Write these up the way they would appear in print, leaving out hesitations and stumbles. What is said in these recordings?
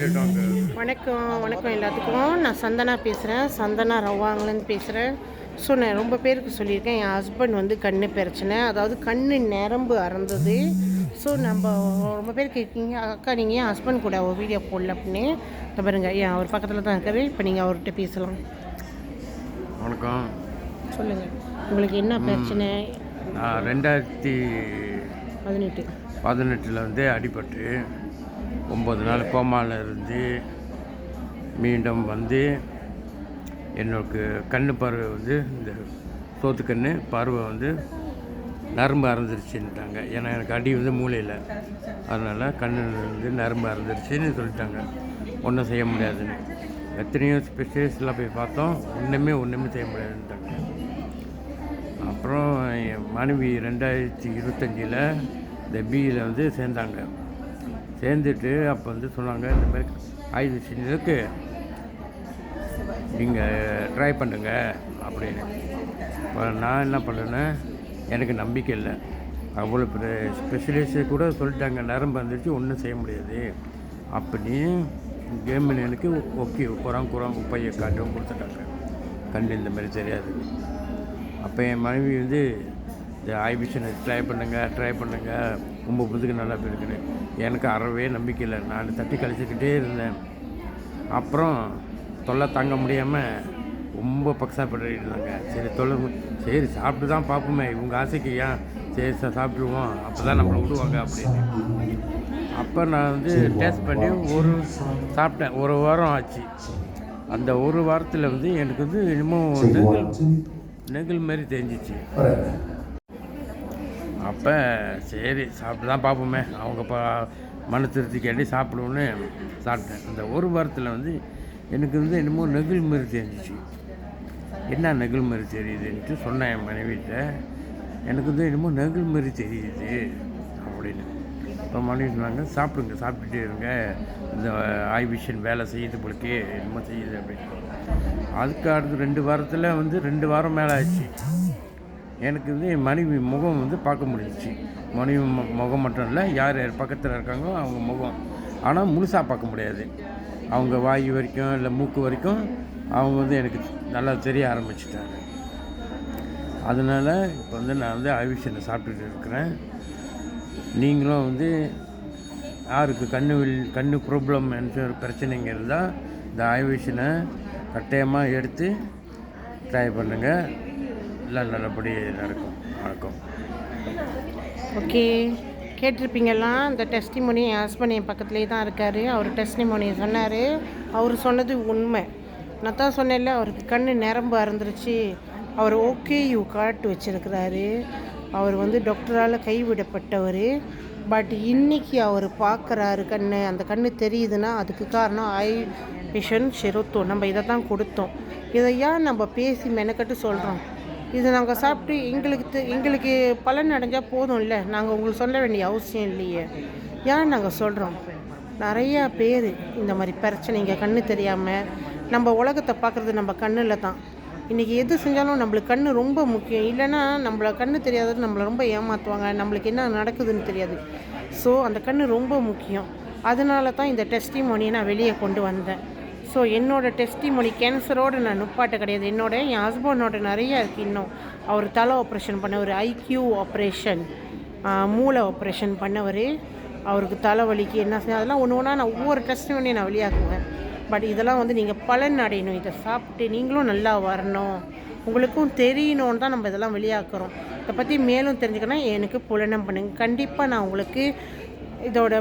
வணக்கம் எல்லாத்துக்கும். நான் சந்தனா பேசுகிறேன். சந்தனா ரவாங்கலேருந்து பேசுகிறேன். ஸோ நான் ரொம்ப பேருக்கு சொல்லியிருக்கேன், என் ஹஸ்பண்ட் வந்து கண் பிரச்சனை, அதாவது கண் நரம்பு அறந்தது. ஸோ நம்ம ரொம்ப பேர் கேட்குறீங்க, அக்கா நீங்கள் ஏன் ஹஸ்பண்ட் கூட ஒரு வீடியோ போடல அப்படின்னு. பாருங்க, ஏன் அவர் பக்கத்தில் தான் இருக்காரு. இப்போ நீங்கள் அவர்கிட்ட பேசலாம். வணக்கம். சொல்லுங்கள், உங்களுக்கு என்ன பிரச்சனை? நான் 2018 வந்து அடிபட்டு 9 நாள் கோமாவில் இருந்து மீண்டும் வந்து எனக்கு கண் பார்வை வந்து இந்த சோத்துக்கண் பார்வை வந்து நரம்பு அறந்துருச்சுன்ட்டாங்க. ஏன்னா எனக்கு அடி வந்து மூளையில், அதனால் கண் வந்து நரம்பு அறந்துருச்சுன்னு சொல்லிட்டாங்க. ஒன்றும் செய்ய முடியாதுன்னு. எத்தனையோ ஸ்பெஷலிஸ்ட்லாம் போய் பார்த்தோம், ஒன்றுமே செய்ய முடியாதுன்ட்டாங்க. அப்புறம் என் மனைவி 2025 இந்த பிஇயில் வந்து சேர்ந்துட்டு அப்போ வந்து சொன்னாங்க, இந்த மாதிரி ஆயுர்வேதிக் இருக்குது, நீங்கள் ட்ரை பண்ணுங்க அப்படின்னு. இப்போ நான் என்ன பண்ணுறேன்னா, எனக்கு நம்பிக்கை இல்லை. அவ்வளோ பெரிய ஸ்பெஷலிஸ்ட்டு கூட சொல்லிட்டாங்க, நரம்பு வந்துடுச்சு, ஒன்றும் செய்ய முடியாது அப்படின்னு. கேமில் எனக்கு ஓகே குறாங்க பையை காட்டவும் கொடுத்துட்டாங்க. கண்டு இந்த மாதிரி தெரியாது. அப்போ என் மனைவி வந்து இந்த ஆய்விஷனை ட்ரை பண்ணுங்கள் ரொம்ப புதுக்கு நல்லா போயிருக்குன்னு. எனக்கு அறவே நம்பிக்கை இல்லை. நான் தட்டி கழிச்சிக்கிட்டே இருந்தேன். அப்புறம் தொல்லை தாங்க முடியாமல் ரொம்ப பக்ஸாப்பட்டு இருந்தாங்க. சரி சாப்பிட்டு தான் பார்ப்போமே, இவங்க ஆசைக்கு ஏன் சரி சாப்பிடுவோம், அப்போ தான் நம்மளை விடுவாங்க அப்படின்னு. அப்போ நான் வந்து டேஸ்ட் பண்ணி சாப்பிட்டேன். 1 வாரம் ஆச்சு. அந்த 1 வாரத்தில் வந்து எனக்கு வந்து இன்னமும் நெகில் மாதிரி தெரிஞ்சிச்சு. அப்போ சரி சாப்பிட்டு தான் பார்ப்போமே, அவங்க மன திருப்தி கேட்டி சாப்பிடுவோன்னு சாப்பிட்டேன். அந்த 1 வாரத்தில் வந்து எனக்கு வந்து என்னமோ நெகில் மாதிரி தெரிஞ்சிச்சு. என்ன நெகில் மாதிரி தெரியுதுன்ட்டு சொன்னேன் என் மனைவிட்ட. எனக்கு வந்து என்னமோ நெகில் மாதிரி தெரியுது அப்படின்னு. இப்போ மனைவி சொன்னாங்க, சாப்பிட்டுட்டே இருங்க, இந்த ஆய்விஷன் வேலை செய்யுது போலக்கே, என்னமோ செய்யுது அப்படின்னு. அதுக்கு அடுத்து 2 வாரத்தில் வந்து 2 வாரம் மேலே ஆச்சு. எனக்கு வந்து என் மனைவி முகம் வந்து பார்க்க முடிஞ்சிச்சு. மனைவி முகம் மட்டும் இல்லை, யார் பக்கத்தில் இருக்காங்களோ அவங்க முகம். ஆனால் முழுசாக பார்க்க முடியாது. அவங்க வாய் வரைக்கும் இல்லை மூக்கு வரைக்கும் அவங்க வந்து எனக்கு நல்லா தெரிய ஆரம்பிச்சிட்டாங்க. அதனால் இப்போ வந்து நான் வந்து ஆய்விஷனை சாப்பிட்டுட்டு இருக்கிறேன். நீங்களும் வந்து யாருக்கு கண்ணு ப்ராப்ளம் ஒரு பிரச்சனைங்க இருந்தால் இந்த ஆய்விஷனை கட்டாயமாக எடுத்து ட்ரை பண்ணுங்கள். எல்லாம் நல்லபடி நடக்கும். வணக்கம். ஓகே, கேட்டிருப்பீங்கல்லாம். இந்த டெஸ்டிமோனி என் ஹஸ்பண்ட் என் பக்கத்துலேயே தான் இருக்கார். அவர் டெஸ்டிமோனியை சொன்னார். அவர் சொன்னது உண்மை. நான் தான் சொன்னேன்ல, அவருக்கு கண் நரம்பு அறந்துருச்சு. அவர் ஓகேயூ காட்டு வச்சுருக்கிறாரு. அவர் வந்து டாக்டரால் கைவிடப்பட்டவர். பட் இன்றைக்கி அவர் பார்க்குறாரு அந்த கண் தெரியுதுன்னா அதுக்கு காரணம் விஷன் ஷெரோத்தோ. நம்ம இதை தான் கொடுத்தோம். இதை ஏன் நம்ம பேசி மெனக்கட்டு சொல்கிறோம்? இதை நாங்கள் சாப்பிட்டு எங்களுக்கு பலன் அடைஞ்சால் போதும் இல்லை, நாங்கள் உங்களுக்கு சொல்ல வேண்டிய அவசியம் இல்லையே. ஏன் நாங்கள் சொல்கிறோம்? நிறையா பேர் இந்த மாதிரி பிரச்சனைங்க, கண் தெரியாமல் நம்ம உலகத்தை பார்க்குறது நம்ம கண்ணில் தான். இன்றைக்கி எது செஞ்சாலும் நம்மளுக்கு கண் ரொம்ப முக்கியம். இல்லைன்னா நம்மளை கண் தெரியாதது நம்மளை ரொம்ப ஏமாற்றுவாங்க, நம்மளுக்கு என்ன நடக்குதுன்னு தெரியாது. ஸோ அந்த கண் ரொம்ப முக்கியம். அதனால தான் இந்த டெஸ்டிமோனியை நான் வெளியே கொண்டு வந்தேன். ஸோ என்னோடய டெஸ்டிமோனி கேன்சரோடு நான் நுப்பாட்ட கிடையாது. என் ஹஸ்பண்டோட நிறையா இருக்குது. இன்னும் அவர் தலை ஆப்ரேஷன் பண்ணவர், ஐக்யூ ஆப்ரேஷன், மூளை ஆப்ரேஷன் பண்ணவர். அவருக்கு தலைவலிக்கு என்ன செய்ய, அதெல்லாம் ஒன்று நான் ஒவ்வொரு டெஸ்டிமோனியும் நான் வெளியாக்குவேன். பட் இதெல்லாம் வந்து நீங்கள் பலன் அடையணும். இதை சாப்பிட்டு நீங்களும் நல்லா வரணும், உங்களுக்கும் தெரியணும்னு தான் நம்ம இதெல்லாம் வெளியாக்குறோம். இதை பற்றி மேலும் தெரிஞ்சுக்கணும், எனக்கு புலனம் பண்ணுங்கள். கண்டிப்பாக நான் உங்களுக்கு இதோட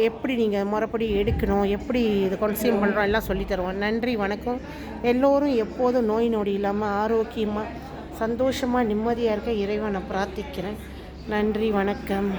எப்படி நீங்கள் முறைப்படி எடுக்கணும், எப்படி இதை கன்சியூம் பண்ணுறோம் எல்லாம் சொல்லித்தருவோம். நன்றி, வணக்கம். எல்லோரும் எப்போதும் நோய் நொடி இல்லாமல் ஆரோக்கியமாக சந்தோஷமாக நிம்மதியாக இருக்க இறைவனை பிரார்த்திக்கிறேன். நன்றி, வணக்கம்.